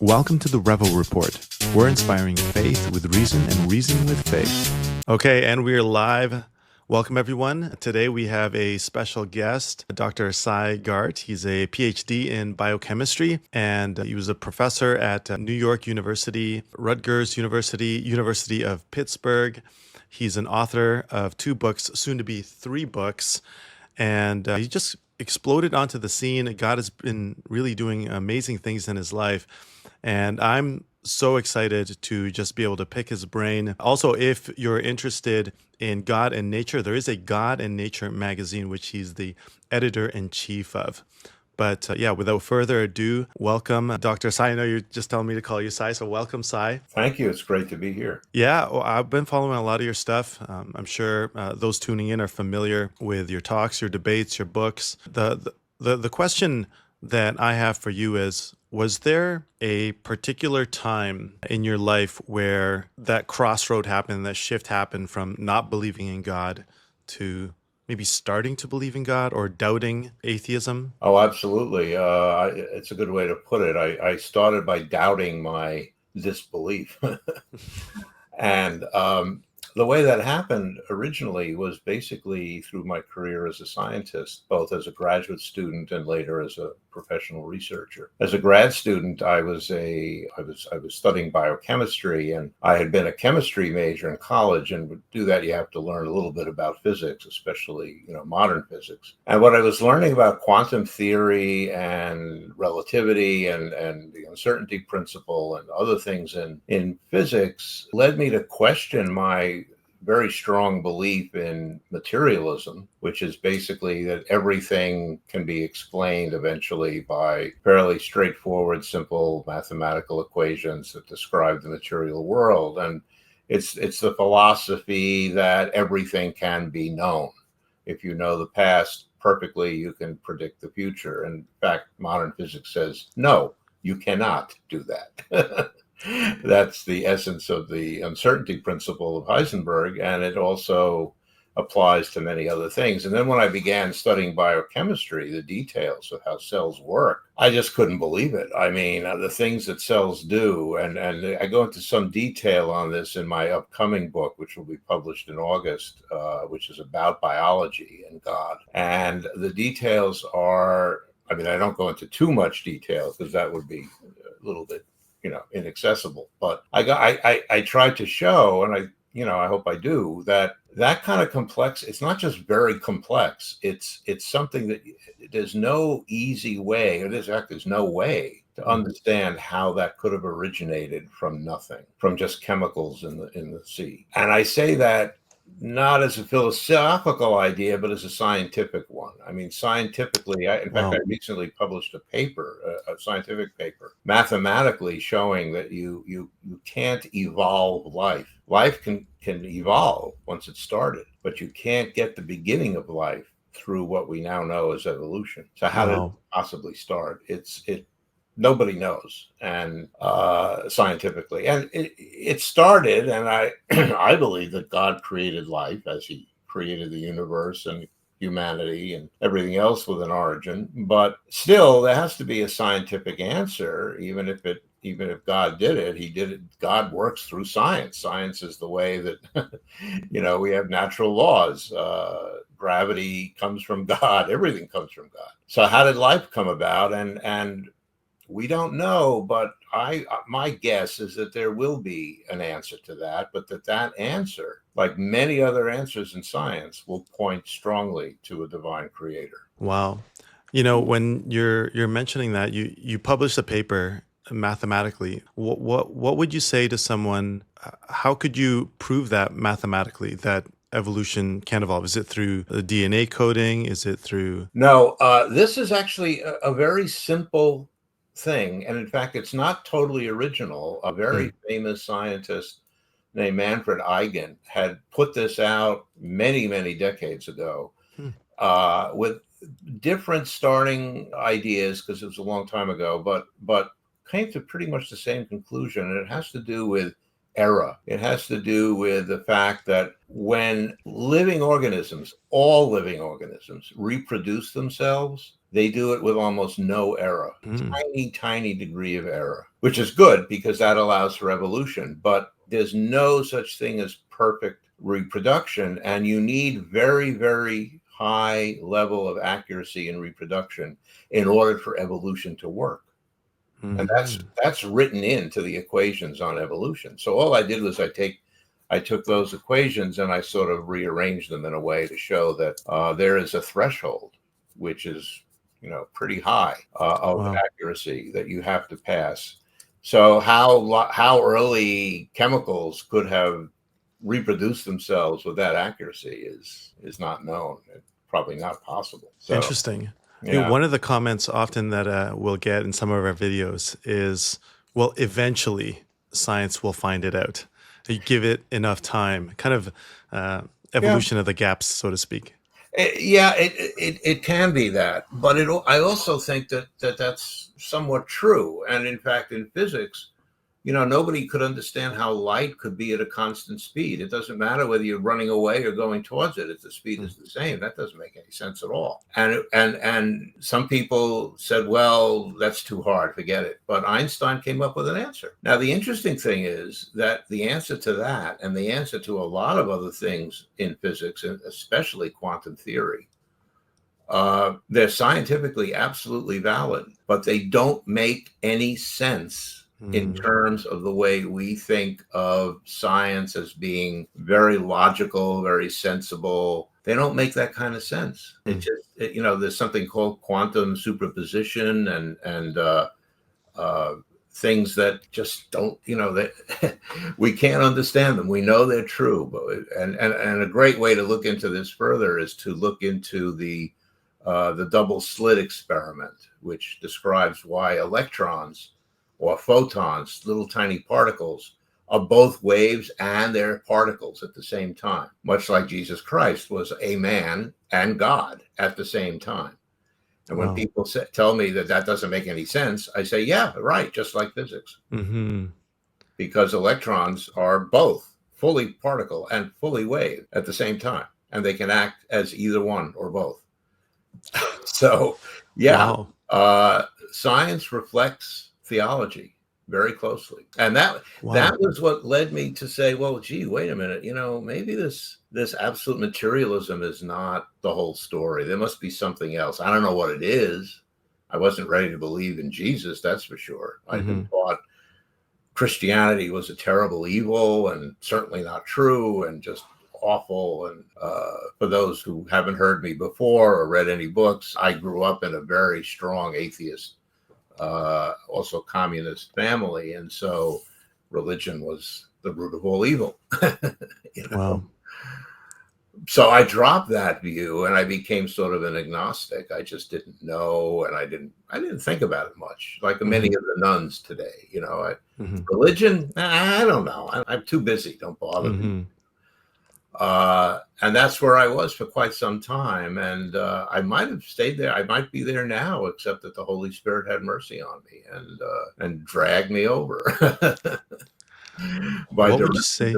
Welcome to the Revo Report. We're inspiring faith with reason and reasoning with faith. Okay, and we're live. Welcome, everyone. Today we have a special guest, Dr. Sy Garte. He's a PhD in biochemistry, and he was a professor at New York University, Rutgers University, University of Pittsburgh. He's an author of 2 books, soon to be 3 books, and he just exploded onto the scene. God has been really doing amazing things in his life, and I'm so excited to just be able to pick his brain. Also, if you're interested in God and nature, there is a God and Nature magazine, which he's the editor-in-chief of. But without further ado, welcome, Dr. Sy. I know you're just telling me to call you Sy, so welcome, Sy. Thank you. It's great to be here. Yeah, well, I've been following a lot of your stuff. I'm sure those tuning in are familiar with your talks, your debates, your books. The question that I have for you is, was there a particular time in your life where that crossroad happened, that shift happened from not believing in God to maybe starting to believe in God or doubting atheism? Oh, absolutely. It's a good way to put it. I started by doubting my disbelief. And the way that happened originally was basically through my career as a scientist, both as a graduate student and later as a professional researcher. As a grad student, I was studying biochemistry, and I had been a chemistry major in college. And to do that, you have to learn a little bit about physics, especially modern physics. And what I was learning about quantum theory and relativity and the uncertainty principle and other things in physics led me to question my very strong belief in materialism, which is basically that everything can be explained eventually by fairly straightforward, simple mathematical equations that describe the material world. And it's the philosophy that everything can be known. If you know the past perfectly, you can predict the future. And in fact, modern physics says, no, you cannot do that. That's the essence of the uncertainty principle of Heisenberg, and it also applies to many other things. And then when I began studying biochemistry, the details of how cells work, I just couldn't believe it. I mean, the things that cells do, and I go into some detail on this in my upcoming book, which will be published in August, which is about biology and God. And the details are, I mean, I don't go into too much detail because that would be a little bit inaccessible. But I tried to show, and I hope I do, that kind of complex, it's not just very complex. It's something that there's no easy way, or there's no way to understand how that could have originated from nothing, from just chemicals in the sea. And I say that not as a philosophical idea, but as a scientific one. I mean, scientifically, in fact, I recently published a paper, a scientific paper, mathematically showing that you can't evolve life. Life can evolve once it's started, but you can't get the beginning of life through what we now know as evolution. So how did it possibly start? Nobody knows, and scientifically, and it started, and I believe that God created life as He created the universe and humanity and everything else with an origin. But still, there has to be a scientific answer, even if God did it. He did it. God works through science. Science is the way that we have natural laws. Gravity comes from God. Everything comes from God. So how did life come about? And we don't know, but my guess is that there will be an answer to that, but that answer, like many other answers in science, will point strongly to a divine creator. Wow. When you're mentioning that, you published a paper mathematically. What would you say to someone? How could you prove that mathematically, that evolution can evolve? Is it through the DNA coding? Is it through? No, this is actually a very simple thing. And in fact, it's not totally original. A very famous scientist named Manfred Eigen had put this out many, many decades ago with different starting ideas, because it was a long time ago, but came to pretty much the same conclusion. And it has to do with era. It has to do with the fact that when living organisms, all living organisms, reproduce themselves, they do it with almost no error, tiny degree of error, which is good because that allows for evolution. But there's no such thing as perfect reproduction, and you need very, very high level of accuracy in reproduction in order for evolution to work. And that's written into the equations on evolution. So all I did was I took those equations and I sort of rearranged them in a way to show that there is a threshold, which is, pretty high of accuracy that you have to pass. So how early chemicals could have reproduced themselves with that accuracy is not known. It's probably not possible. So, Interesting. yeah. One of the comments often that we'll get in some of our videos is, well, eventually science will find it out. You give it enough time, kind of evolution of the gaps, so to speak. It can be that, but I also think that that's somewhat true. And in fact, in physics, nobody could understand how light could be at a constant speed. It doesn't matter whether you're running away or going towards it. If the speed is the same, that doesn't make any sense at all. And some people said, well, that's too hard, forget it. But Einstein came up with an answer. Now, the interesting thing is that the answer to that and the answer to a lot of other things in physics, and especially quantum theory, they're scientifically absolutely valid, but they don't make any sense in terms of the way we think of science as being very logical, very sensible. They don't make that kind of sense. It just, there's something called quantum superposition and things that just don't, that we can't understand them. We know they're true, but and a great way to look into this further is to look into the double slit experiment, which describes why electrons or photons, little tiny particles, are both waves and they're particles at the same time, much like Jesus Christ was a man and God at the same time. And when people tell me that doesn't make any sense, I say, yeah, right, just like physics. Because electrons are both fully particle and fully wave at the same time, and they can act as either one or both. So, science reflects theology very closely, and that was what led me to say, well, gee, wait a minute, maybe this absolute materialism is not the whole story. There must be something else. I don't know what it is. I wasn't ready to believe in Jesus, that's for sure. I'd been taught Christianity was a terrible evil and certainly not true and just awful. And for those who haven't heard me before or read any books, I grew up in a very strong atheist, also communist family, and so religion was the root of all evil. So I dropped that view and I became sort of an agnostic. I just didn't know, and I didn't think about it much, like many of the nuns today. Religion, I don't know, I'm too busy, don't bother me. And that's where I was for quite some time. And I might have stayed there. I might be there now, except that the Holy Spirit had mercy on me and dragged me over. What would you say?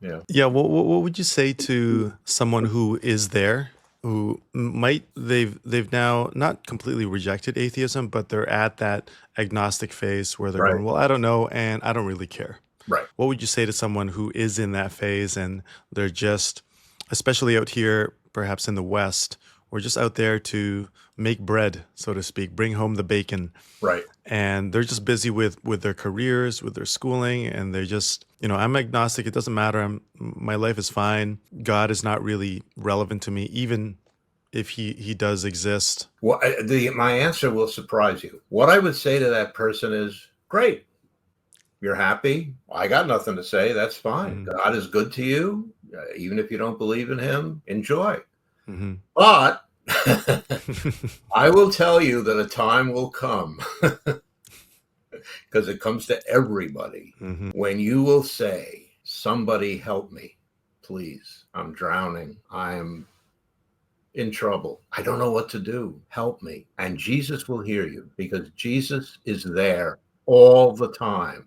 What would you say to someone who is there, who they've now not completely rejected atheism, but they're at that agnostic phase where they're going, well, I don't know, and I don't really care. Right. What would you say to someone who is in that phase and they're just, especially out here, perhaps in the West, we're just out there to make bread, so to speak, bring home the bacon. Right. And they're just busy with their careers, with their schooling, and they're just, I'm agnostic. It doesn't matter. My life is fine. God is not really relevant to me, even if he does exist. Well, my answer will surprise you. What I would say to that person is, great. You're happy. I got nothing to say. That's fine. God is good to you. Even if you don't believe in him, enjoy. But I will tell you that a time will come, because it comes to everybody, when you will say, somebody help me, please. I'm drowning. I'm in trouble. I don't know what to do. Help me. And Jesus will hear you, because Jesus is there all the time.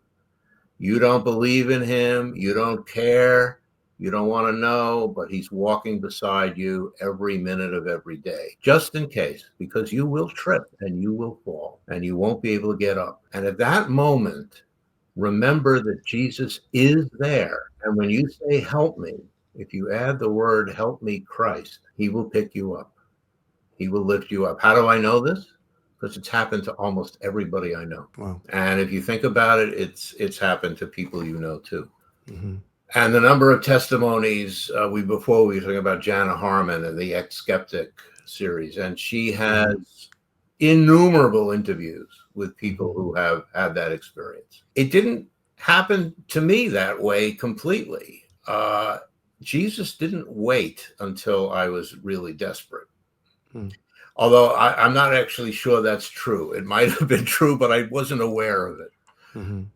You don't believe in him. You don't care. You don't want to know, but he's walking beside you every minute of every day, just in case, because you will trip and you will fall and you won't be able to get up. And at that moment, remember that Jesus is there. And when you say, help me, if you add the word, help me, Christ, he will pick you up. He will lift you up. How do I know this? Because it's happened to almost everybody I know. Wow. And if you think about it, it's happened to people you know too. Mm-hmm. And the number of testimonies, before we were talking about Jana Harmon and the Ex-Skeptic series, and she has innumerable interviews with people who have had that experience. It didn't happen to me that way completely. Jesus didn't wait until I was really desperate. Although I'm not actually sure that's true. It might have been true, but I wasn't aware of it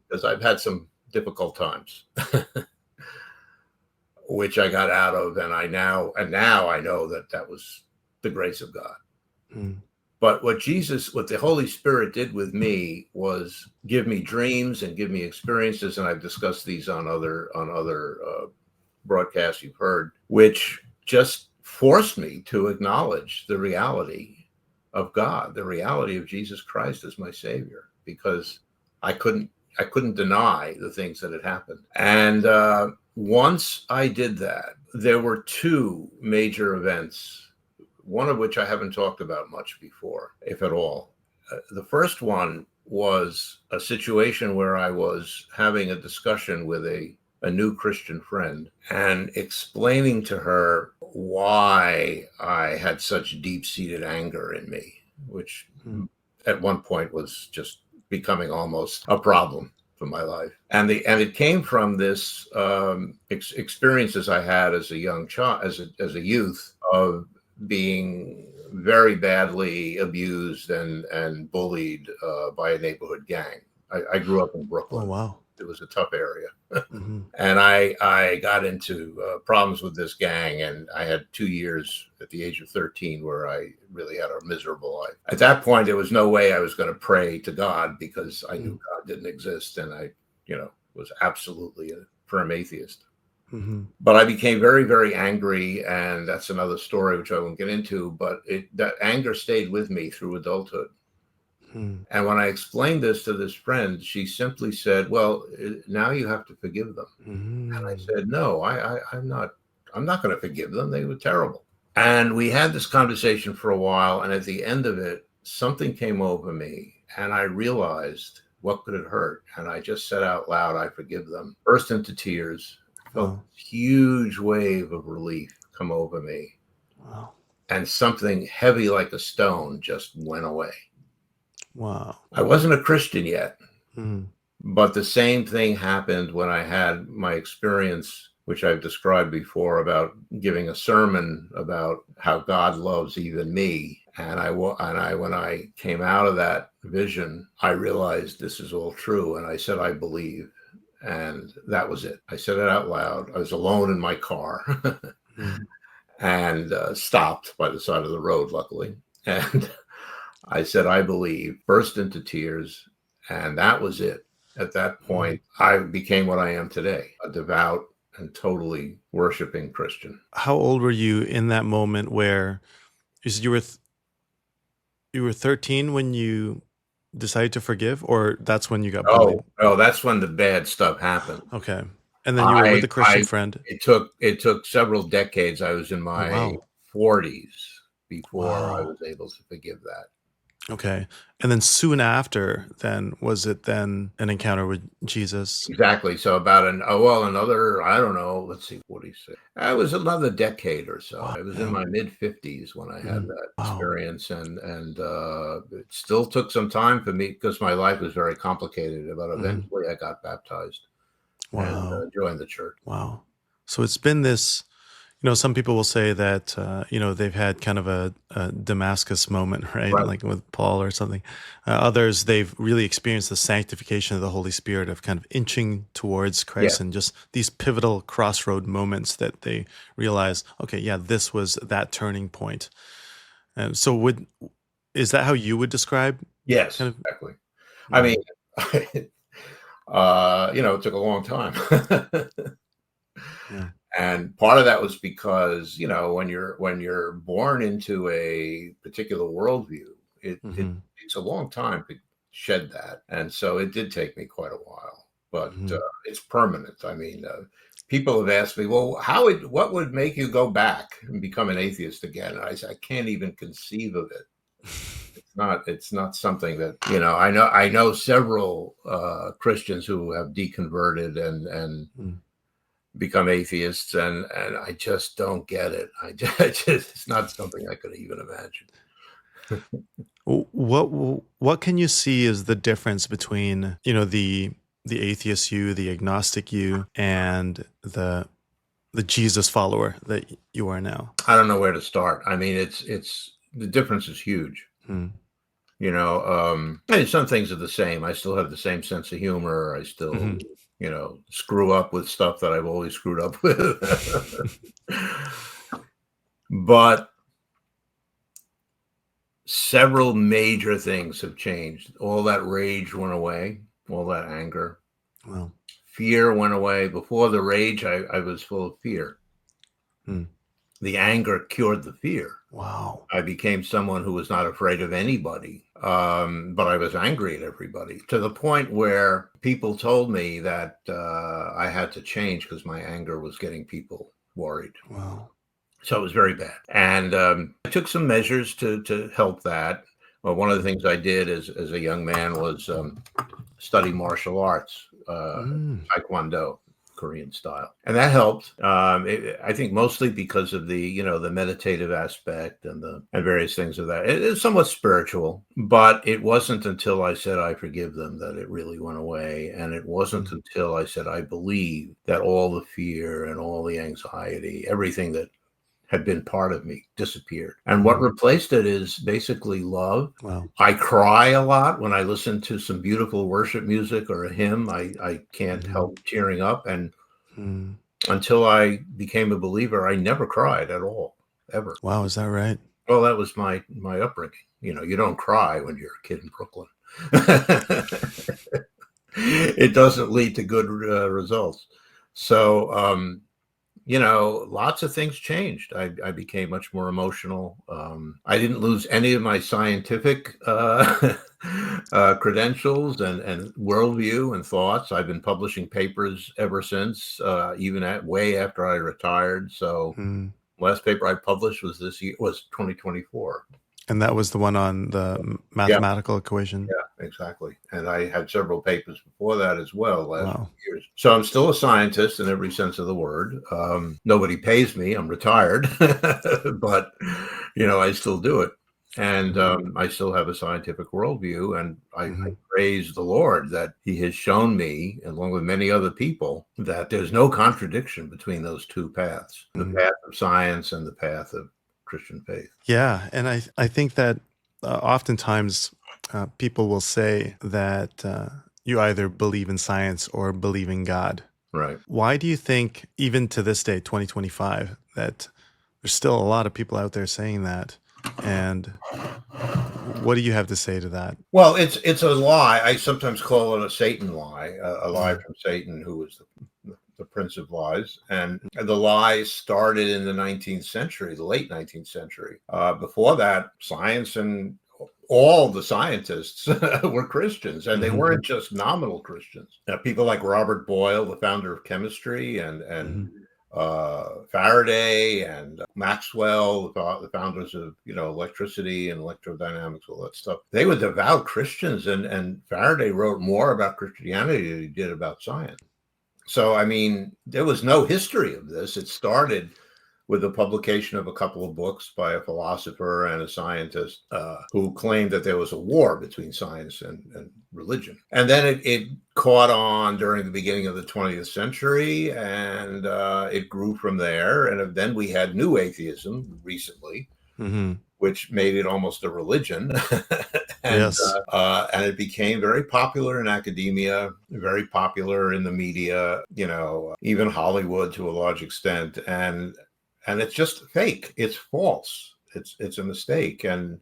because I've had some difficult times. Which I got out of, and now I know that was the grace of God. But what the Holy Spirit did with me was give me dreams and give me experiences, and I've discussed these on other broadcasts you've heard, which just forced me to acknowledge the reality of God, the reality of Jesus Christ as my Savior, because I couldn't deny the things that had happened. And once I did that, there were two major events, one of which I haven't talked about much before, if at all. The first one was a situation where I was having a discussion with a new Christian friend and explaining to her why I had such deep-seated anger in me, which at one point was just becoming almost a problem for my life. And it came from this experiences I had as a young child, as a youth, of being very badly abused and bullied by a neighborhood gang. I grew up in Brooklyn. Oh, wow. It was a tough area. And I got into problems with this gang, and I had 2 years at the age of 13 where I really had a miserable life. At that point, there was no way I was going to pray to God, because I knew God didn't exist, and I, was absolutely a firm atheist. But I became very, very angry, and that's another story which I won't get into, but that anger stayed with me through adulthood. And when I explained this to this friend, she simply said, well, now you have to forgive them. And I said, no, I'm not going to forgive them. They were terrible. And we had this conversation for a while. And at the end of it, something came over me, and I realized, what could it hurt? And I just said out loud, I forgive them. Burst into tears, felt a huge wave of relief come over me. Wow. And something heavy like a stone just went away. Wow. I wasn't a Christian yet, but the same thing happened when I had my experience, which I've described before, about giving a sermon about how God loves even me. And when I came out of that vision, I realized this is all true. And I said, I believe. And that was it. I said it out loud. I was alone in my car and stopped by the side of the road, luckily. And I said, I believe, burst into tears, and that was it. At that point, I became what I am today, a devout and totally worshiping Christian. How old were you in that moment where you said you were 13 when you decided to forgive, or that's when you got bullied? Oh, that's when the bad stuff happened. Okay. And then you were with a Christian friend. It took several decades. I was in my 40s before I was able to forgive that. Okay. And then soon after, was it then an encounter with Jesus? Exactly. So about another, I don't know, let's see, 46. I was another decade or so. I was in my mid-50s when I had that experience. And it still took some time for me, because my life was very complicated. But eventually I got baptized and joined the church. Wow. So it's been this, some people will say that, they've had kind of a Damascus moment, right? Like with Paul or something. Others, they've really experienced the sanctification of the Holy Spirit, of kind of inching towards Christ, and just these pivotal crossroad moments that they realize, okay, yeah, this was that turning point. And so is that how you would describe? Yes, exactly. I mean, it took a long time. And part of that was because, when you're born into a particular worldview, it Hmm. takes a long time to shed that. And so it did take me quite a while, but Hmm. it's permanent. I mean, people have asked me, well, what would make you go back and become an atheist again? And I say, I can't even conceive of it. It's not something that, I know several Christians who have deconverted and Mm. become atheists, and I just don't get it. It's not something I could even imagine. What can you see is the difference between, the atheist you, the agnostic you, and the Jesus follower that you are now? I don't know where to start. I mean, it's the difference is huge. Hmm. And some things are the same. I still have the same sense of humor. I Hmm. still, screw up with stuff that I've always screwed up with. But several major things have changed. All that rage went away, all that anger. Well, Fear went away. Before the rage, I was full of fear. hmm. The anger cured the fear. Wow. I became someone who was not afraid of anybody, but I was angry at everybody, to the point where people told me that I had to change because my anger was getting people worried. Wow. So it was very bad. And I took some measures to help that. Well, one of the things I did as a young man was study martial arts, Mm. Taekwondo, Korean style, and that helped. I think mostly because of the meditative aspect and various things of that. It's somewhat spiritual, but it wasn't until I said I forgive them that it really went away, and it wasn't Mm. until I said I believe that all the fear and all the anxiety, everything that had been part of me disappeared. And what Mm. replaced it is basically love. Wow. I cry a lot when I listen to some beautiful worship music or a hymn. I can't Hmm. help tearing up. And Mm. until I became a believer, I never cried at all, ever. Wow, is that right? Well, that was my upbringing. You don't cry when you're a kid in Brooklyn. It doesn't lead to good results. So, lots of things changed. I became much more emotional. I didn't lose any of my scientific credentials and worldview and thoughts. I've been publishing papers ever since, even way after I retired. So Mm. last paper I published was 2024. And that was the one on the Yeah. mathematical equation? Yeah, exactly. And I had several papers before that as well, last Wow. few years. So I'm still a scientist in every sense of the word. Nobody pays me. I'm retired, but I still do it. And Mhm. I still have a scientific worldview. And I Mhm. praise the Lord that He has shown me, along with many other people, that there's no contradiction between those two paths, the Mhm. path of science and the path of Christian faith. Yeah, and I think that oftentimes people will say that you either believe in science or believe in God. Right. Why do you think, even to this day, 2025, that there's still a lot of people out there saying that? And what do you have to say to that? Well, it's a lie. I sometimes call it a Satan lie, a lie Mm. from Satan, who is the prince of lies. And the lie started in the 19th century, the late 19th century. Before that, science and all the scientists were Christians, and they Mhm. weren't just nominal Christians. People like Robert Boyle, the founder of chemistry, and Mhm. Faraday and Maxwell, the founders of electricity and electrodynamics, all that stuff. They were devout Christians, and Faraday wrote more about Christianity than he did about science. So, I mean, there was no history of this. It started with the publication of a couple of books by a philosopher and a scientist who claimed that there was a war between science and religion. And then it caught on during the beginning of the 20th century, and it grew from there. And then we had new atheism recently, Mhm. which made it almost a religion. Yes. And it became very popular in academia, very popular in the media, even Hollywood to a large extent. And it's just fake. It's false. It's a mistake. And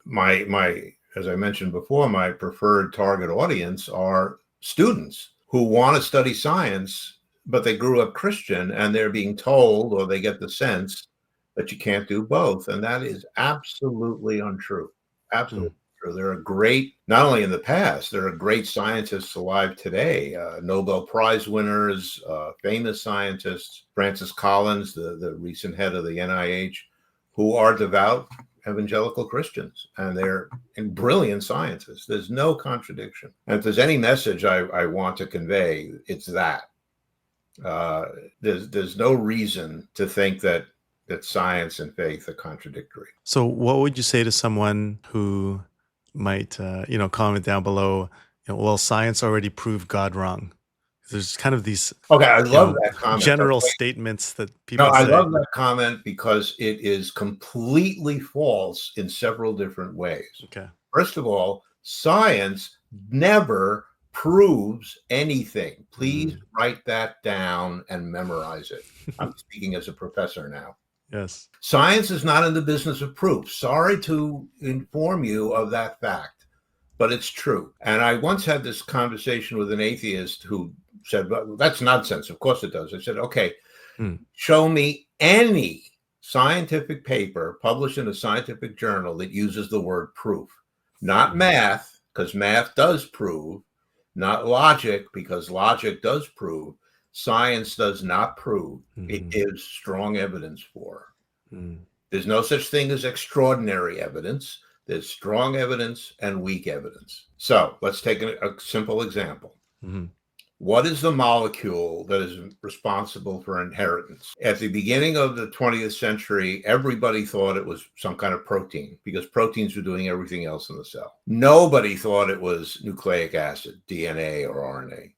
my as I mentioned before, my preferred target audience are students who want to study science, but they grew up Christian and they're being told, or they get the sense that you can't do both. And that is absolutely untrue. Absolutely true. There are great, not only in the past, there are great scientists alive today, Nobel Prize winners, famous scientists, Francis Collins, the recent head of the NIH, who are devout evangelical Christians, and they're brilliant scientists. There's no contradiction. And if there's any message I want to convey, it's that. There's no reason to think that science and faith are contradictory. So what would you say to someone who might, comment down below, well, science already proved God wrong? There's kind of these Okay, I love that comment. general statements that No, people I say. love that comment because it is completely false in several different ways. Okay. First of all, science never proves anything. Please write that down and memorize it. I'm speaking as a professor now. Yes. Science is not in the business of proof. Sorry to inform you of that fact, but it's true. And I once had this conversation with an atheist who said, well, that's nonsense. Of course it does. I said, okay, show me any scientific paper published in a scientific journal that uses the word proof. Not math, because math does prove. Not logic, because logic does prove. Science does not prove. It gives strong evidence for. There's no such thing as extraordinary evidence. There's strong evidence and weak evidence. So let's take a simple example. What is the molecule that is responsible for inheritance? At the beginning of the 20th century, everybody thought it was some kind of protein because proteins were doing everything else in the cell. Nobody thought it was nucleic acid, DNA, or RNA,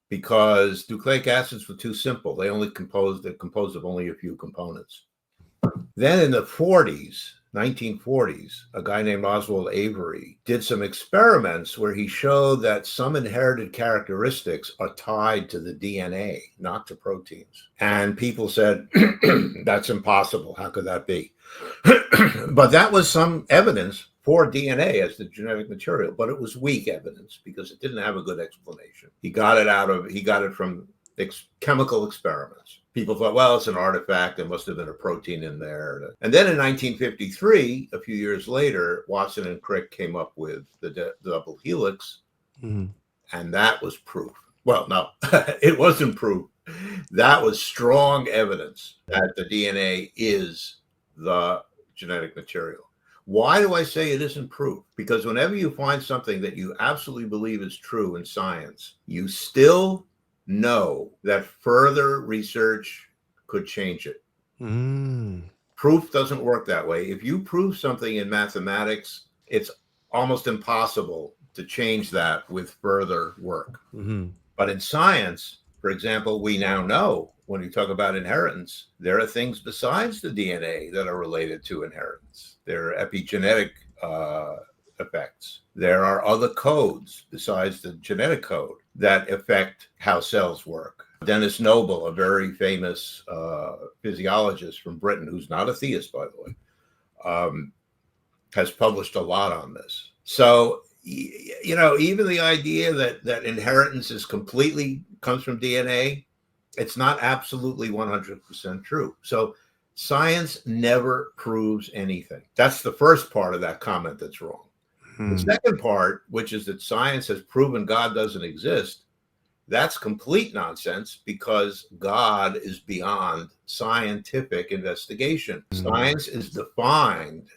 because nucleic acids were too simple. They're composed of only a few components. Then in the 1940s, a guy named Oswald Avery did some experiments where he showed that some inherited characteristics are tied to the DNA, not to proteins. And people said, that's impossible. How could that be? But that was some evidence for DNA as the genetic material, but it was weak evidence because it didn't have a good explanation. He got it from chemical experiments. People thought, well, it's an artifact. There must have been a protein in there. And then in 1953, a few years later, Watson and Crick came up with the double helix, and that was proof. Well, no, it wasn't proof. That was strong evidence that the DNA is the genetic material. Why do I say it isn't proof? Because whenever you find something that you absolutely believe is true in science, you still know that further research could change it. Proof doesn't work that way. If you prove something in mathematics, it's almost impossible to change that with further work. But in science, for example, we now know when you talk about inheritance, there are things besides the DNA that are related to inheritance. There are epigenetic effects. There are other codes besides the genetic code that affect how cells work. Dennis Noble, a very famous physiologist from Britain, who's not a theist, by the way, has published a lot on this. So, even the idea that inheritance comes from DNA, it's not absolutely 100% true. So science never proves anything. That's the first part of that comment that's wrong. The second part, which is that science has proven God doesn't exist, that's complete nonsense because God is beyond scientific investigation. Science is defined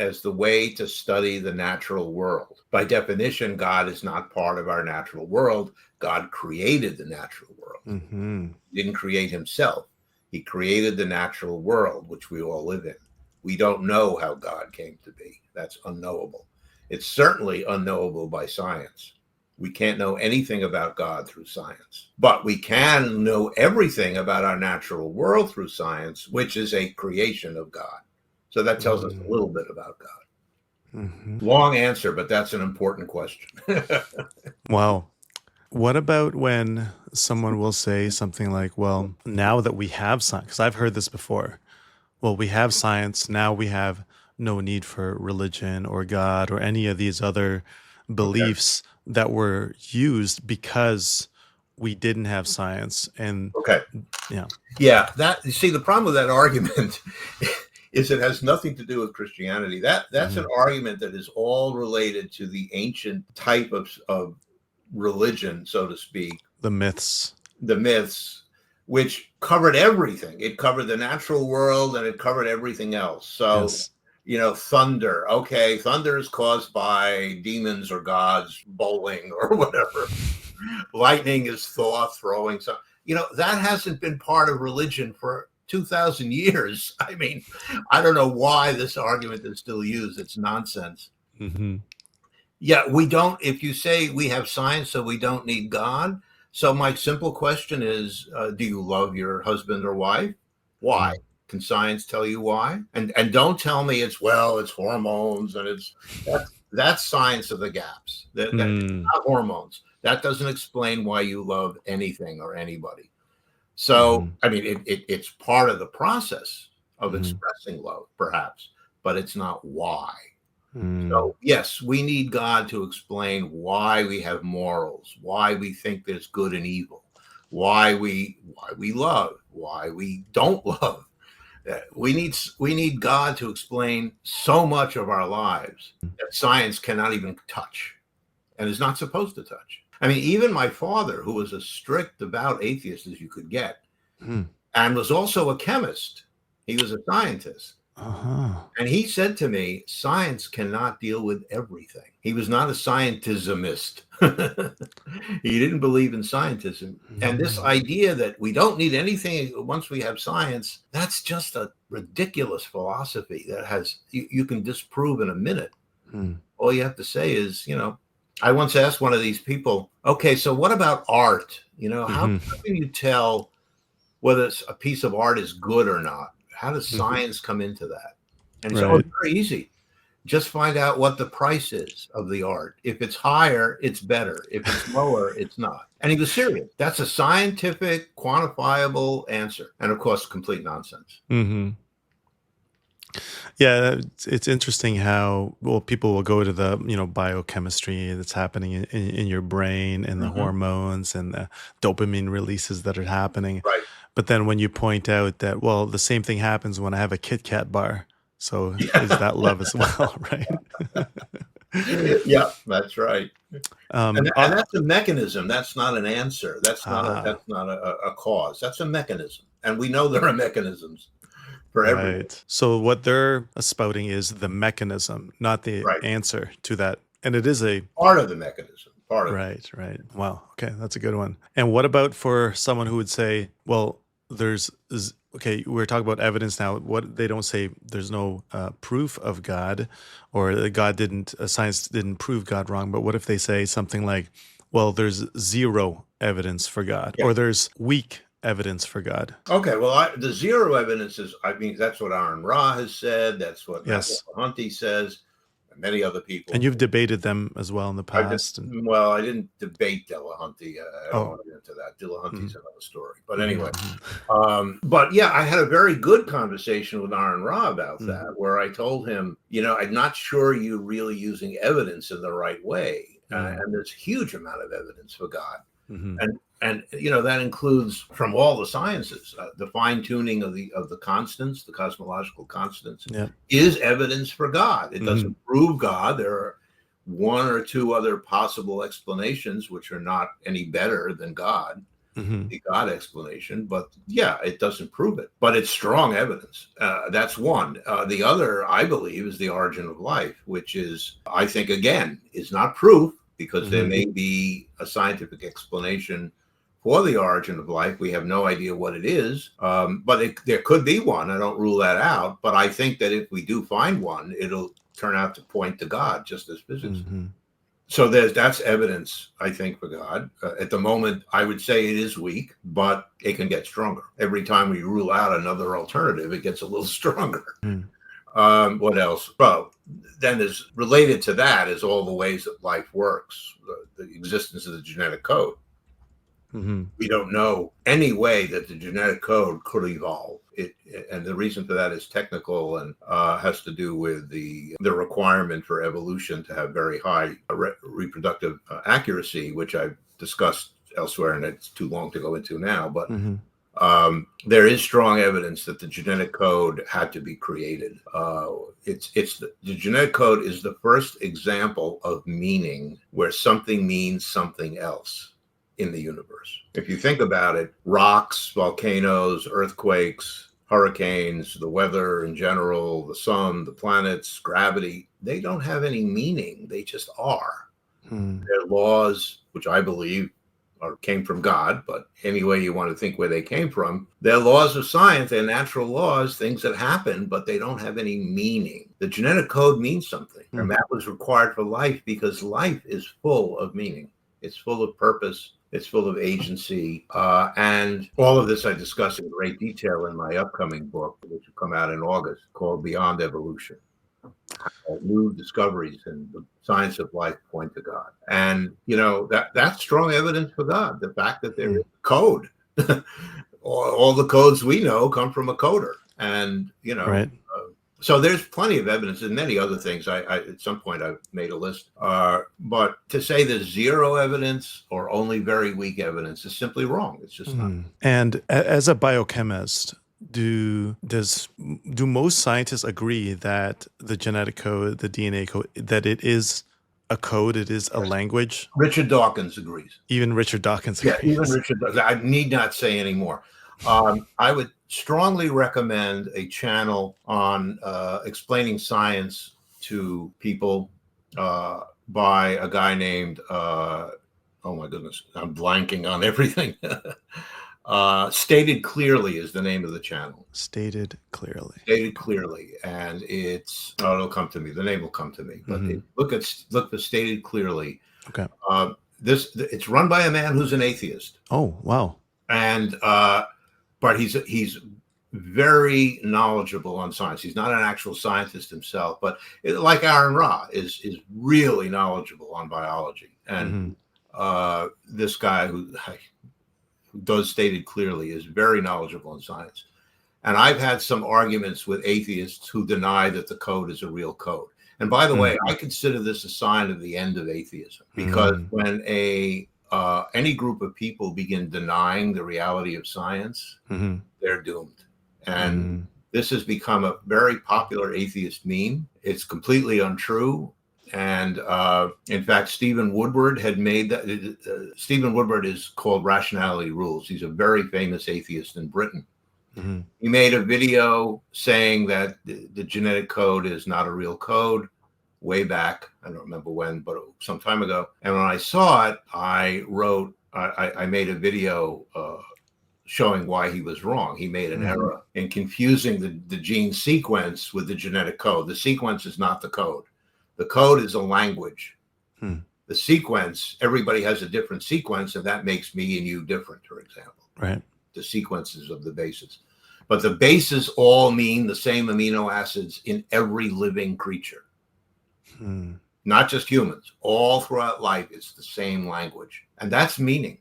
as the way to study the natural world. By definition, God is not part of our natural world. God created the natural world. He didn't create himself. He created the natural world, which we all live in. We don't know how God came to be. That's unknowable. It's certainly unknowable by science. We can't know anything about God through science, but we can know everything about our natural world through science, which is a creation of God. So that tells us a little bit about God. Long answer, but that's an important question. Wow. What about when someone will say something like, well, now that we have science, because I've heard this before, well, we have science, now we have no need for religion or God or any of these other beliefs that were used because we didn't have science and Okay. yeah. Yeah, that, you see, the problem with that argument is it has nothing to do with Christianity. That's an argument that is all related to the ancient type of religion, so to speak, The myths. the myths, which covered everything. It covered the natural world and it covered everything else. So, Yes. thunder. Okay, thunder is caused by demons or gods bowling or whatever. Lightning is Thor throwing something. That hasn't been part of religion for 2,000 years. I mean, I don't know why this argument is still used. It's nonsense. Mm-hmm. Yeah, we don't, if you say we have science, so we don't need God. So my simple question is, do you love your husband or wife? Why? Mm. Can science tell you why? And don't tell me it's hormones and that's science of the gaps. That's not hormones. That doesn't explain why you love anything or anybody. So, I mean, it's part of the process of expressing love, perhaps, but it's not why. So, yes, we need God to explain why we have morals, why we think there's good and evil, why we love, why we don't love. We need God to explain so much of our lives that science cannot even touch and is not supposed to touch. I mean, even my father, who was as strict devout atheist as you could get, and was also a chemist, he was a scientist. And he said to me, science cannot deal with everything. He was not a scientismist. He didn't believe in scientism. And this idea that we don't need anything once we have science, that's just a ridiculous philosophy that has you can disprove in a minute. All you have to say is, I once asked one of these people, okay, so what about art? How can you tell whether a piece of art is good or not? How does science come into that? And he said, oh, it's very easy. Just find out what the price is of the art. If it's higher, it's better. If it's lower, it's not. And he was serious. That's a scientific, quantifiable answer. And of course, complete nonsense. Yeah, it's interesting how people will go to the biochemistry that's happening in your brain and the hormones and the dopamine releases that are happening. Right. But then when you point out that the same thing happens when I have a Kit Kat bar, so is that love as well, right? Yeah, that's right. And that's a mechanism. That's not an answer. That's not a cause. That's a mechanism, and we know there are mechanisms. Right. So what they're spouting is the mechanism, not the answer to that. And it is a part of the mechanism. Right. Wow. Okay. That's a good one. And what about for someone who would say, well, we're talking about evidence now. What they don't say, there's no proof of God, or that science didn't prove God wrong. But what if they say something like, well, there's zero evidence for God, or there's weak evidence for God? Okay, well, the zero evidence is, that's what Aaron Ra has said. That's what Hunty says, and many other people. And you've debated them as well in the past. I didn't debate Dillahunty. I don't want to get into that. Dillahunty's another story. But anyway, but yeah, I had a very good conversation with Aaron Ra about that, where I told him, I'm not sure you're really using evidence in the right way. And there's a huge amount of evidence for God. And that includes from all the sciences, the fine tuning of the constants, the cosmological constants, is evidence for God. It doesn't prove God. There are one or two other possible explanations which are not any better than God, the God explanation. But yeah, it doesn't prove it. But it's strong evidence. That's one. The other, I believe, is the origin of life, which is, I think, again, is not proof, because there may be a scientific explanation for the origin of life. We have no idea what it is, but there could be one. I don't rule that out, but I think that if we do find one, it'll turn out to point to God, just as physics. So that's evidence, I think, for God. At the moment, I would say it is weak, but it can get stronger. Every time we rule out another alternative, it gets a little stronger. What else? Well, then is related to that is all the ways that life works, the existence of the genetic code. We don't know any way that the genetic code could evolve. And the reason for that is technical and has to do with the requirement for evolution to have very high reproductive accuracy, which I've discussed elsewhere, and it's too long to go into now. But Hmm. there is strong evidence that the genetic code had to be created. The genetic code is the first example of meaning where something means something else in the universe. If you think about it, rocks, volcanoes, earthquakes, hurricanes, the weather in general, the sun, the planets, gravity, they don't have any meaning. They just are. They're laws, which I believe came from God, but any way you want to think where they came from, they're laws of science, they're natural laws, things that happen, but they don't have any meaning. The genetic code means something, and that was required for life because life is full of meaning. It's full of purpose. It's full of agency. And all of this I discuss in great detail in my upcoming book, which will come out in August, called Beyond Evolution. New discoveries in the science of life point to God. And, that's strong evidence for God. The fact that there is code. all the codes we know come from a coder. And, Right. So there's plenty of evidence and many other things. I at some point I've made a list. But to say there's zero evidence or only very weak evidence is simply wrong. It's just not. And as a biochemist, do most scientists agree that the genetic code, the DNA code, that it is a code, it is a language? Richard Dawkins agrees. Even Richard Dawkins Yeah, agrees. even Richard Dawkins. I need not say any more. I would strongly recommend a channel on explaining science to people by a guy named, oh my goodness, I'm blanking on everything. Stated Clearly is the name of the channel. Stated Clearly. Stated Clearly, and it'll come to me. The name will come to me. But look for Stated Clearly. Okay. It's run by a man who's an atheist. Oh, wow. And but he's very knowledgeable on science. He's not an actual scientist himself, but like Aaron Ra is really knowledgeable on biology. And this guy who does Stated Clearly is very knowledgeable in science. And I've had some arguments with atheists who deny that the code is a real code. And by the way, I consider this a sign of the end of atheism, because when any group of people begin denying the reality of science, they're doomed. And this has become a very popular atheist meme. It's completely untrue. And in fact, Stephen Woodward had made that. Stephen Woodward is called Rationality Rules. He's a very famous atheist in Britain. He made a video saying that the genetic code is not a real code way back. I don't remember when, but some time ago. And when I saw it, I made a video showing why he was wrong. He made an error in confusing the gene sequence with the genetic code. The sequence is not the code. The code is a language. The sequence, everybody has a different sequence, and that makes me and you different, for example. Right. The sequences of the bases. But the bases all mean the same amino acids in every living creature. Not just humans. All throughout life, it's the same language. And that's meaning.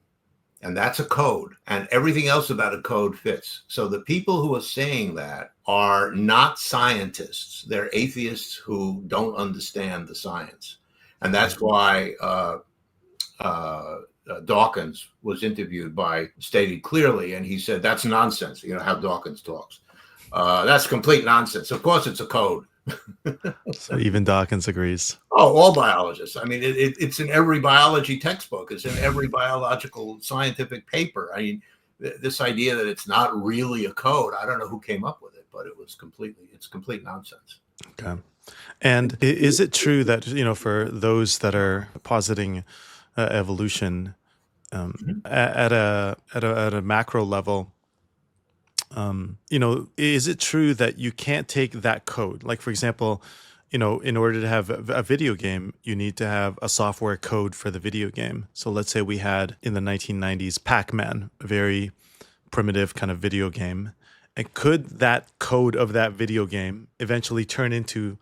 And that's a code. And everything else about a code fits. So the people who are saying that are not scientists. They're atheists who don't understand the science. And that's why Dawkins was interviewed by Stated Clearly, and he said, that's nonsense. You know how Dawkins talks. That's complete nonsense. Of course, it's a code. So even Dawkins agrees. Oh, all biologists. I mean, it's in every biology textbook. It's in every biological scientific paper. I mean, this idea that it's not really a code, I don't know who came up with it, but it's complete nonsense. Okay. And is it true that, for those that are positing evolution at a macro level, is it true that you can't take that code? Like, for example, in order to have a video game, you need to have a software code for the video game. So let's say we had in the 1990s Pac-Man, a very primitive kind of video game. And could that code of that video game eventually turn into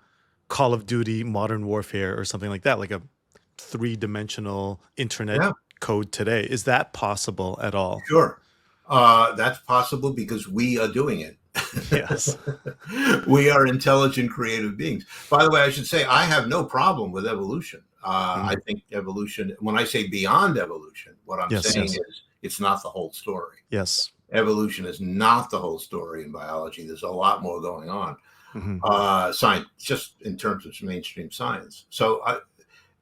Call of Duty Modern Warfare or something like that, like a 3-dimensional internet code today? Is that possible at all? Sure. That's possible because we are doing it. Yes. We are intelligent, creative beings. By the way, I should say I have no problem with evolution. I think evolution, when I say beyond evolution, what I'm saying is it's not the whole story. Yes. Evolution is not the whole story in biology. There's a lot more going on. Science, just in terms of mainstream science. So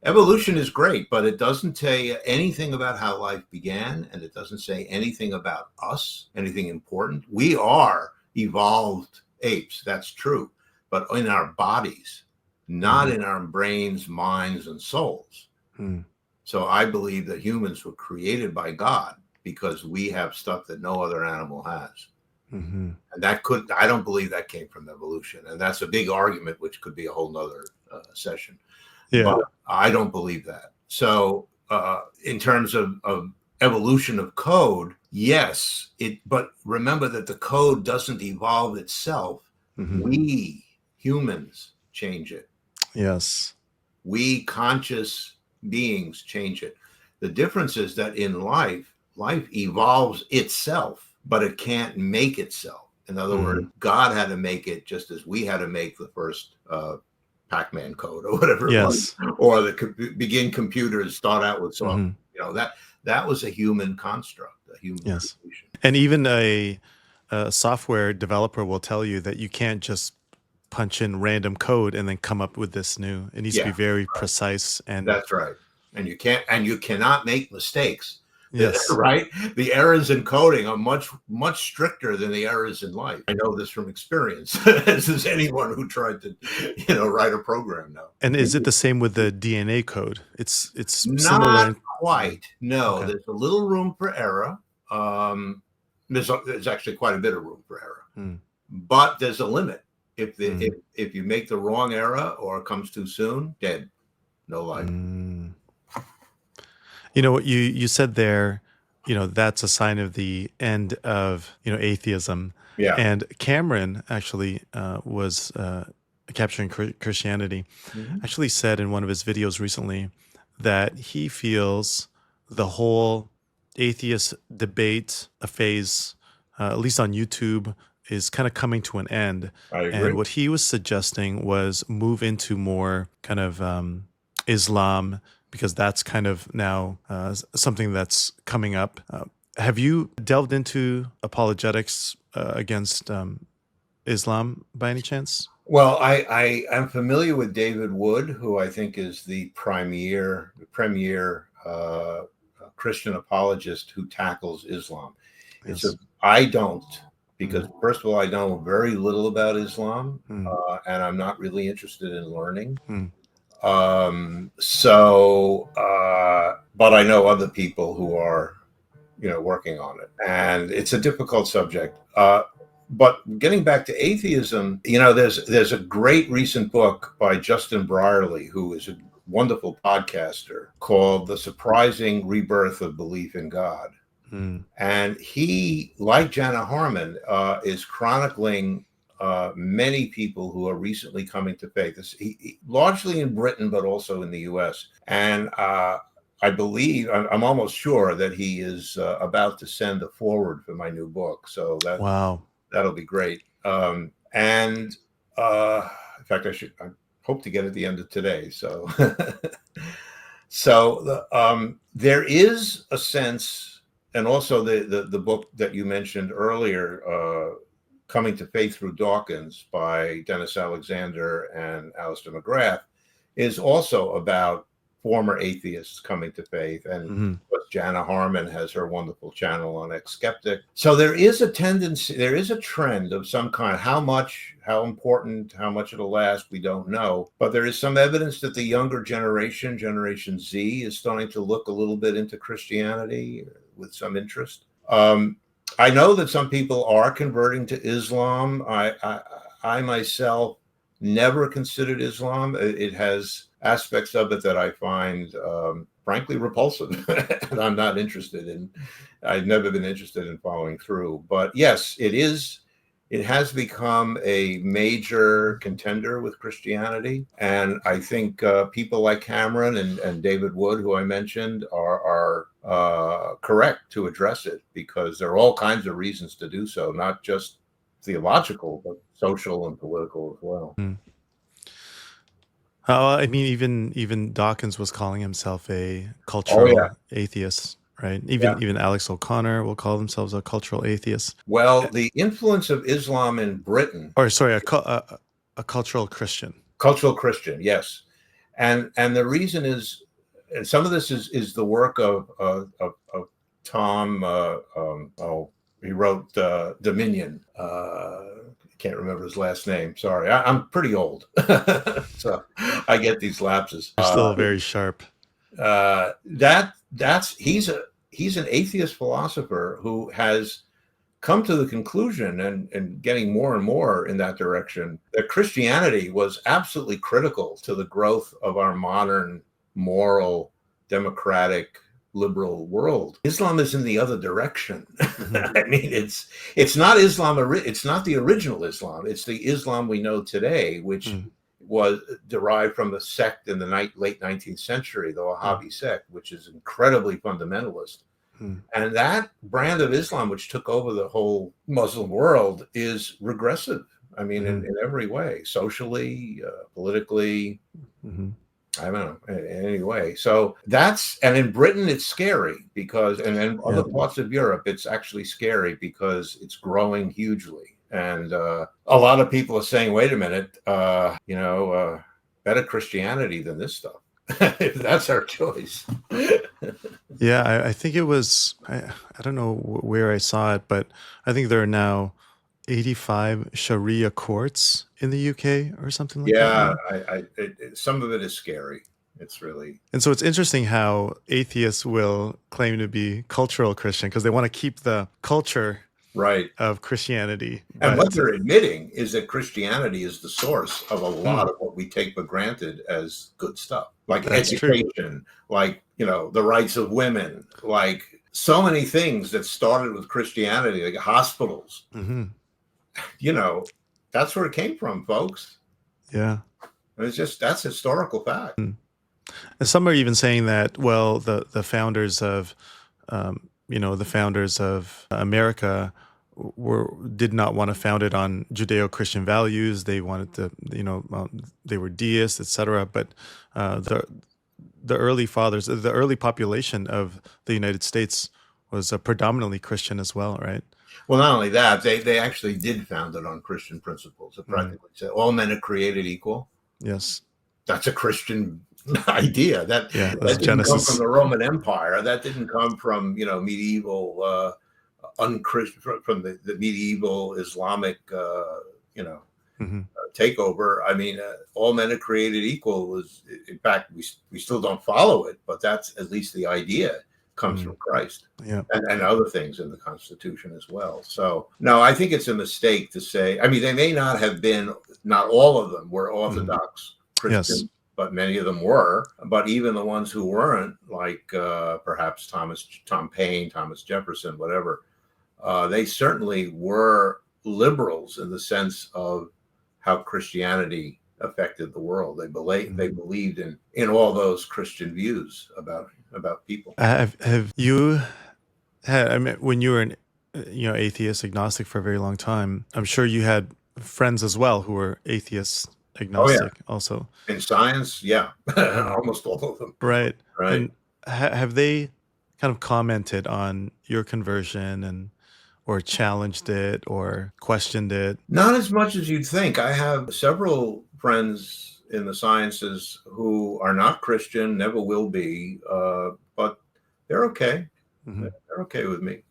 evolution is great, but it doesn't tell you anything about how life began, and it doesn't say anything about us, anything important. We are evolved apes, that's true, but in our bodies, not in our brains, minds, and souls. So I believe that humans were created by God because we have stuff that no other animal has. And I don't believe that came from evolution. And that's a big argument, which could be a whole nother session. But I don't believe that. So in terms of evolution of code, yes, but remember that the code doesn't evolve itself. We humans change it. Yes. We conscious beings change it. The difference is that in life evolves itself, but it can't make itself. In other words, God had to make it just as we had to make the first Pac-Man code or whatever it was, or the begin computers start out with software. You know, that was a human construct, a human creation. And even a software developer will tell you that you can't just punch in random code and then come up with this new. It needs to be very precise. And that's right. And you cannot make mistakes. Right. The errors in coding are much stricter than the errors in life. I know this from experience, as is anyone who tried to, write a program now. And is it the same with the DNA code? It's not similar. Quite. No, there's a little room for error. There's actually quite a bit of room for error, but there's a limit. If you make the wrong error or it comes too soon, dead, no life. You know what you said there, that's a sign of the end of, atheism. Yeah. And Cameron actually was capturing Christianity, actually said in one of his videos recently that he feels the whole atheist debate phase, at least on YouTube, is kind of coming to an end. I agree. And what he was suggesting was move into more kind of Islam, because that's kind of now something that's coming up. Have you delved into apologetics against Islam by any chance? Well, I am familiar with David Wood, who I think is the premier Christian apologist who tackles Islam. I don't, because first of all, I know very little about Islam, and I'm not really interested in learning. But I know other people who are, working on it, and it's a difficult subject. But getting back to atheism, there's a great recent book by Justin Brierley, who is a wonderful podcaster, called The Surprising Rebirth of Belief in God. And he, like Jana Harmon, is chronicling many people who are recently coming to faith, largely in Britain, but also in the U.S. And I believe, I'm almost sure that he is about to send a foreword for my new book. So that'll be great. In fact, I hope to get it at the end of today. So, there is a sense, and also the book that you mentioned earlier, Coming to Faith Through Dawkins by Dennis Alexander and Alistair McGrath, is also about former atheists coming to faith. And Jana Harmon has her wonderful channel on Ex-Skeptic. So there is a tendency, there is a trend of some kind. How important, how much it'll last, we don't know. But there is some evidence that the younger generation, Generation Z, is starting to look a little bit into Christianity with some interest. I know that some people are converting to Islam. I myself never considered Islam. It has aspects of it that I find, frankly, repulsive, and I'm not interested in. I've never been interested in following through. But yes, it has become a major contender with Christianity, and I think people like Cameron and David Wood, who I mentioned, are correct to address it, because there are all kinds of reasons to do so, not just theological, but social and political as well. I mean, even Dawkins was calling himself a Oh yeah, cultural atheist, right? yeah. Even Alex O'Connor will call themselves a cultural atheist, Well, the influence of Islam in Britain, or sorry, a cultural Christian. cultural Christian, yes, and the reason is, and some of this is the work of Tom. He wrote Dominion. Can't remember his last name. Sorry, I'm pretty old, so I get these lapses. They're still very sharp. That's he's an atheist philosopher who has come to the conclusion and getting more and more in that direction that Christianity was absolutely critical to the growth of our modern moral, democratic, liberal world. Islam is in the other direction. Mm-hmm. I mean, it's not Islam. It's not the original Islam. It's the Islam we know today, which was derived from the sect in the late 19th century, the Wahhabi sect, which is incredibly fundamentalist. And that brand of Islam, which took over the whole Muslim world, is regressive. I mean, in every way, socially, politically, I don't know, in any way. So and in Britain, it's scary because, and in other parts of Europe, it's actually scary because it's growing hugely. And a lot of people are saying, wait a minute, better Christianity than this stuff. If that's our choice. Yeah, I think it was, I don't know where I saw it, but I think there are now 85 Sharia courts in the UK or something like that. Yeah, some of it is scary. It's really. And so it's interesting how atheists will claim to be cultural Christian because they want to keep the culture of Christianity. And what they're admitting is that Christianity is the source of a lot of what we take for granted as good stuff, like education, like, the rights of women, like so many things that started with Christianity, like hospitals. That's where it came from, folks. Yeah. It's that's historical fact. And some are even saying that, well, the founders of, the founders of America did not want to found it on Judeo-Christian values. They wanted to, they were deists, etc. But the early fathers, the early population of the United States was predominantly Christian as well, right? Well, not only that, they actually did found it on Christian principles. It practically said all men are created equal. Yes. That's a Christian idea. That didn't Genesis. come from the Roman Empire. That didn't come from, medieval, unchristian, from the medieval Islamic, takeover. I mean, all men are created equal was, in fact, we still don't follow it, but that's at least the idea comes from Christ, and other things in the Constitution as well. So, no, I think it's a mistake to say. I mean, they may not have been. Not all of them were Orthodox Christians, but many of them were. But even the ones who weren't, like perhaps Tom Paine, Thomas Jefferson, whatever, they certainly were liberals in the sense of how Christianity affected the world. They believed in all those Christian views about people. Have you had? I mean, when you were an atheist, agnostic for a very long time, I'm sure you had friends as well who were atheists, agnostic, also in science. Yeah, almost all of them. Right. And have they kind of commented on your conversion or challenged it or questioned it? Not as much as you'd think. I have several friends in the sciences who are not Christian, never will be, but they're okay. They're okay with me.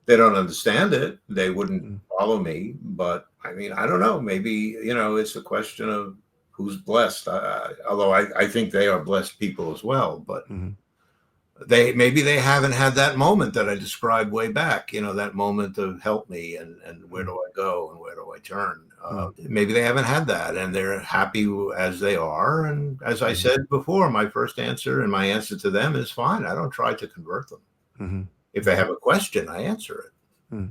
They don't understand it. They wouldn't follow me. But I mean, I don't know. Maybe, it's a question of who's blessed. Although I think they are blessed people as well. But maybe they haven't had that moment that I described way back, that moment of help me and where do I go and where do I turn? Maybe they haven't had that and they're happy as they are. And as I said before, my first answer and my answer to them is fine. I don't try to convert them. If they have a question, I answer it.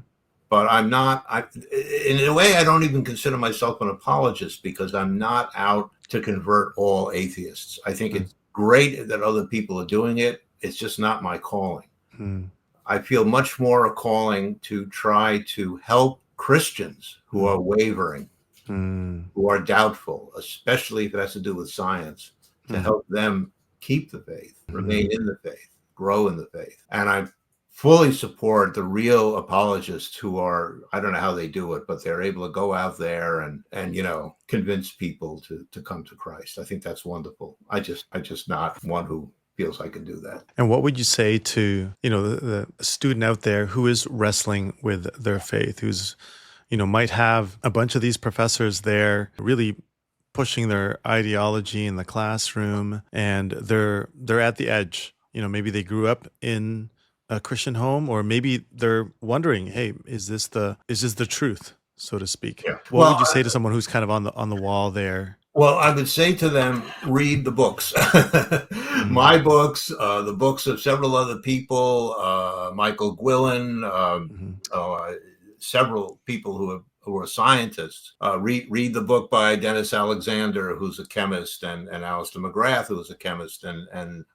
But I'm not, in a way, I don't even consider myself an apologist because I'm not out to convert all atheists. I think it's great that other people are doing it. It's just not my calling. I feel much more a calling to try to help Christians who are wavering Mm. who are doubtful, especially if it has to do with science, to Mm. help them keep the faith, remain Mm. in the faith, grow in the faith. And I fully support the real apologists who are, I don't know how they do it, but they're able to go out there and convince people to come to Christ. I think that's wonderful. I just not one who feels I can do that. And what would you say to, the student out there who is wrestling with their faith, who's, might have a bunch of these professors there really pushing their ideology in the classroom, and they're at the edge. Maybe they grew up in a Christian home, or maybe they're wondering, hey, is this the truth, so to speak? Yeah. What would you say to someone who's kind of on the wall there? Well, I would say to them, read the books. Mm. My books, the books of several other people, Michael Gwilyn, Mhm. several people who are scientists. Read the book by Dennis Alexander, who's a chemist, and Alistair McGrath, who is a chemist, and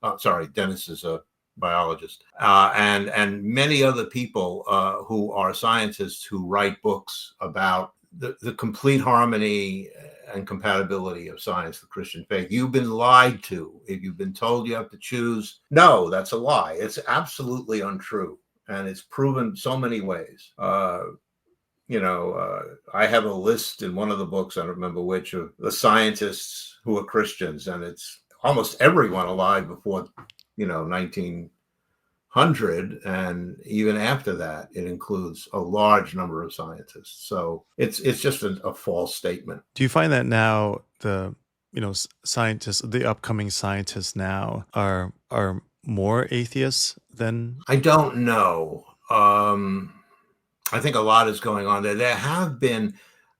Dennis is a biologist, and many other people who are scientists who write books about the complete harmony and compatibility of science, the Christian faith. You've been lied to. If you've been told you have to choose, no, that's a lie. It's absolutely untrue. And it's proven so many ways. I have a list in one of the books, I don't remember which, of the scientists who are Christians, and it's almost everyone alive before, 1900, and even after that, it includes a large number of scientists. So it's just a false statement. Do you find that now the scientists, the upcoming scientists now are more atheists than? I don't know. I think a lot is going on there. There have been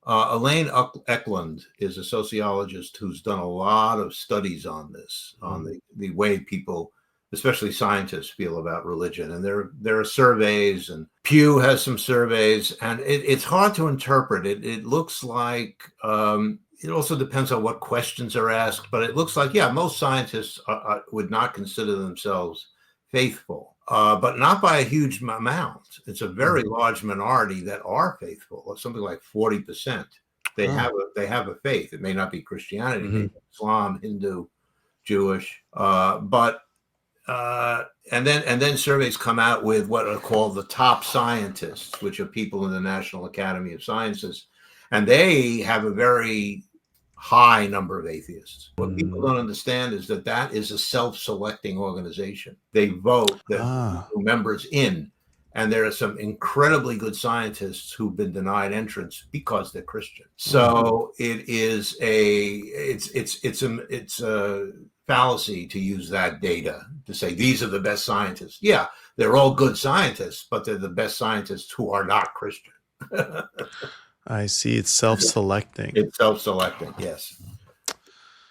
Elaine Eklund is a sociologist who's done a lot of studies on this, on the way people, especially scientists, feel about religion. And there are surveys, and Pew has some surveys, and it's hard to interpret. It looks like it also depends on what questions are asked, but it looks like, most scientists would not consider themselves faithful, but not by a huge amount. It's a very large minority that are faithful, something like 40%. They have a faith. It may not be Christianity, maybe Islam, Hindu, Jewish, but and then surveys come out with what are called the top scientists, which are people in the National Academy of Sciences, and they have a very high number of atheists. What people don't understand is that is a self-selecting organization. They vote the members in, and there are some incredibly good scientists who've been denied entrance because they're Christian. So it's a fallacy to use that data to say these are the best scientists. Yeah, they're all good scientists, but they're the best scientists who are not Christian. I see. It's self-selecting. It's self-selecting, yes.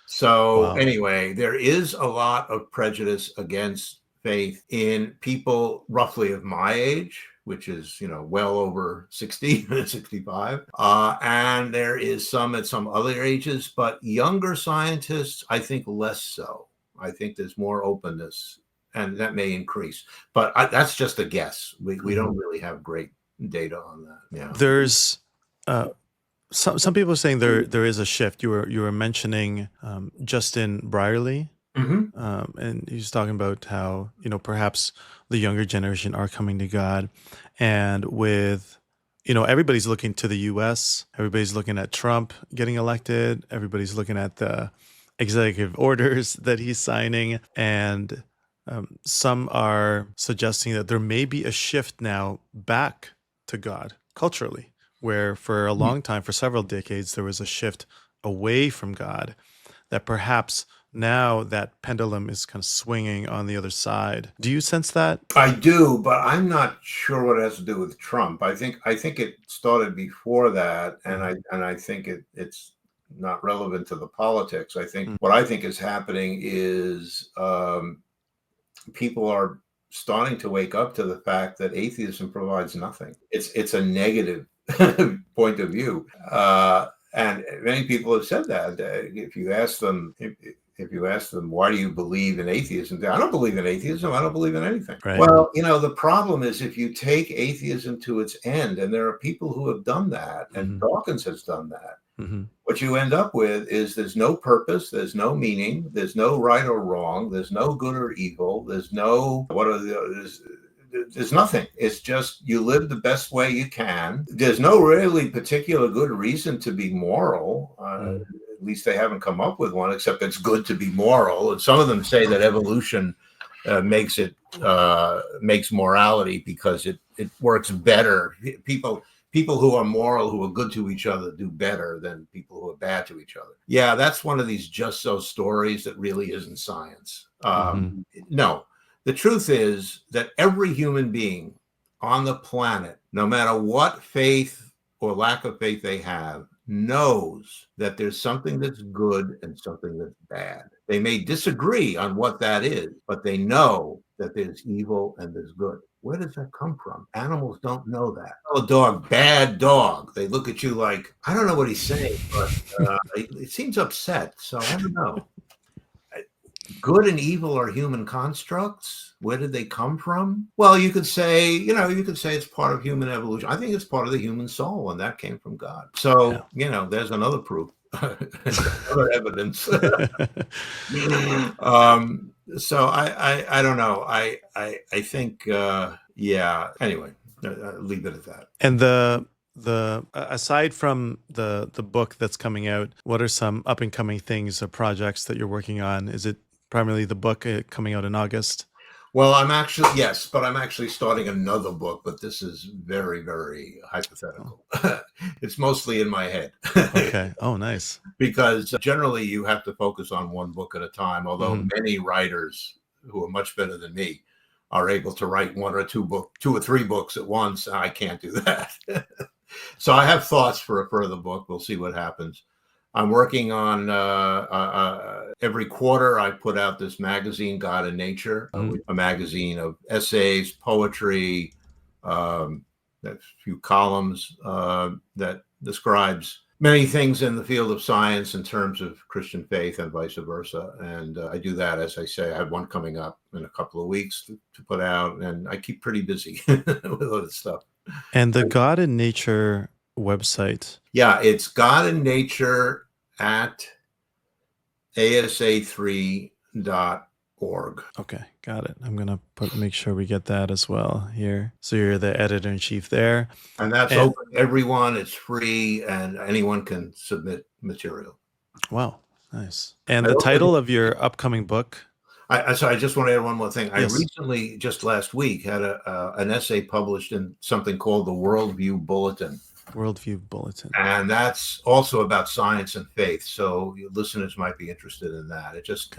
So anyway, there is a lot of prejudice against faith in people roughly of my age, which is, well over 60, 65. And there is some at some other ages, but younger scientists, I think less so. I think there's more openness, and that may increase. But that's just a guess. We don't really have great data on that. Yeah. There's some people are saying there is a shift. You were mentioning Justin Brierley, and he's talking about how perhaps the younger generation are coming to God, and with everybody's looking to the U.S., everybody's looking at Trump getting elected, everybody's looking at the executive orders that he's signing, and some are suggesting that there may be a shift now back to God culturally, where for a long time, for several decades, there was a shift away from God, that perhaps now that pendulum is kind of swinging on the other side. Do you sense that? I do, but I'm not sure what it has to do with Trump. I think it started before that, and I think it's not relevant to the politics. I think what I think is happening is people are starting to wake up to the fact that atheism provides nothing. It's a negative point of view, and many people have said that. If you ask them, why do you believe in atheism? I don't believe in atheism. I don't believe in anything. Right. Well, the problem is if you take atheism to its end, and there are people who have done that, and Dawkins has done that. Hmm. What you end up with is there's no purpose, there's no meaning, there's no right or wrong, there's no good or evil, there's no there's nothing. It's just you live the best way you can. There's no really particular good reason to be moral. At least they haven't come up with one, except it's good to be moral. And some of them say that evolution makes morality because it works better. People who are moral, who are good to each other, do better than people who are bad to each other. Yeah, that's one of these just so stories that really isn't science. No, the truth is that every human being on the planet, no matter what faith or lack of faith they have, knows that there's something that's good and something that's bad. They may disagree on what that is, but they know that there's evil and there's good. Where does that come from? Animals don't know that. Oh, dog, bad dog. They look at you like, I don't know what he's saying, but it seems upset. So I don't know. Good and evil are human constructs. Where did they come from? Well, you could say it's part of human evolution. I think it's part of the human soul, and that came from God. So, there's another proof, other evidence. So I don't know. I think, anyway, I'll leave it at that. And the aside from the book that's coming out, what are some up and coming things or projects that you're working on? Is it primarily the book coming out in August? Well, I'm actually starting another book, but this is very, very hypothetical. It's mostly in my head. Okay. Oh, nice. Because generally you have to focus on one book at a time, although many writers who are much better than me are able to write two or three books at once. I can't do that. So I have thoughts for a further book. We'll see what happens. I'm working on every quarter I put out this magazine, God and Nature, a magazine of essays, poetry, a few columns that describes many things in the field of science in terms of Christian faith and vice versa. And I do that, as I say. I have one coming up in a couple of weeks to put out, and I keep pretty busy with other stuff. And the God and Nature website. Yeah, it's God and Nature at asa3.org. Okay, got it. I'm gonna make sure we get that as well here. So you're the editor-in-chief there, and that's open to everyone. It's free, and anyone can submit material. Wow, nice. And the title of your upcoming book? I just want to add one more thing. Yes. I recently, just last week, had an essay published in something called the Worldview Bulletin. Worldview Bulletin. And that's also about science and faith. So your listeners might be interested in that. It just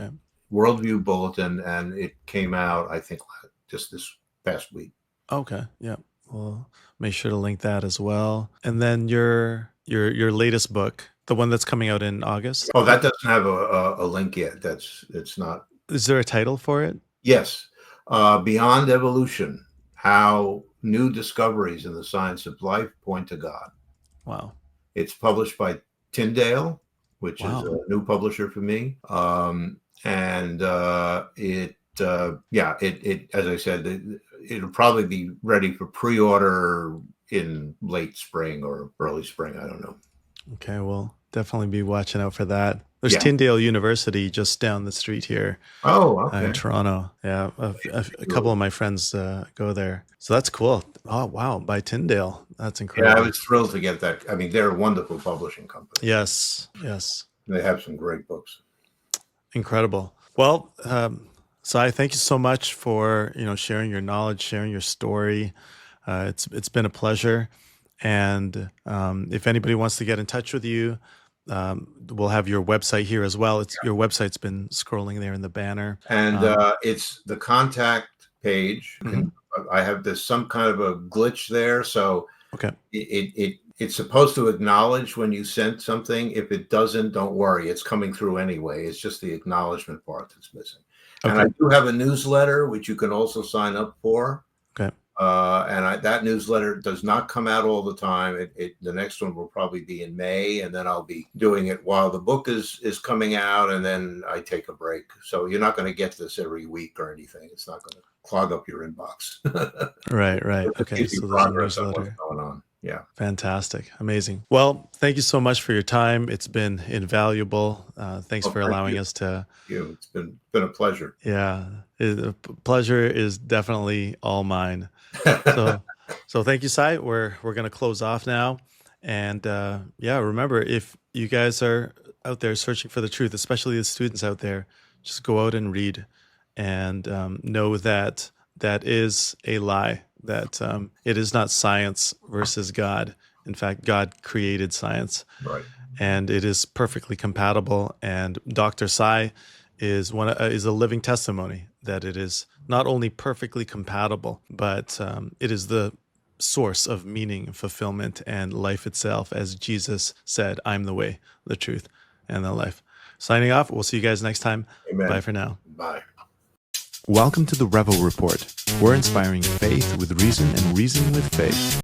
Worldview Bulletin, and it came out, I think, just this past week. Okay. Yeah. We'll make sure to link that as well. And then your latest book, the one that's coming out in August. Oh, that doesn't have a link yet. It's not. Is there a title for it? Yes. Beyond Evolution: How New Discoveries in the Science of Life Point to God. Wow. It's published by Tyndale, which is a new publisher for me. And it as I said, it'll probably be ready for pre-order in late spring or early spring. I don't know. Okay, we'll definitely be watching out for that. There's Tyndale University just down the street here. Oh, okay. In Toronto. Yeah, a couple of my friends go there. So that's cool. Oh, wow, by Tyndale. That's incredible. Yeah, I was thrilled to get that. I mean, they're a wonderful publishing company. Yes. They have some great books. Incredible. Well, Sy, thank you so much for sharing your knowledge, sharing your story. It's been a pleasure. And if anybody wants to get in touch with you, we'll have your website here as well. Your website's been scrolling there in the banner. And it's the contact page. I have some kind of a glitch there. So it's supposed to acknowledge when you sent something. If it doesn't, don't worry. It's coming through anyway. It's just the acknowledgement part that's missing. Okay. And I do have a newsletter, which you can also sign up for. Okay. That newsletter does not come out all the time. The next one will probably be in May, and then I'll be doing it while the book is coming out, and then I take a break. So you're not going to get this every week or anything. It's not going to clog up your inbox. Right. Okay. So there's a newsletter. What's going on. Yeah. Fantastic. Amazing. Well, thank you so much for your time. It's been invaluable. Thanks Well, for thank allowing us to. you. It's been a pleasure. Yeah, pleasure is definitely all mine. So, so thank you, Sy. We're gonna close off now, and yeah, remember, if you guys are out there searching for the truth, especially the students out there, just go out and read, and know that that is a lie. That it is not science versus God. In fact, God created science, Right. and it is perfectly compatible. And Dr. Sy is is a living testimony that it is not only perfectly compatible, but it is the source of meaning, fulfillment, and life itself. As Jesus said, "I'm the way, the truth, and the life." Signing off. We'll see you guys next time. Amen. Bye for now. Bye. Welcome to the Revo Report. We're inspiring faith with reason and reasoning with faith.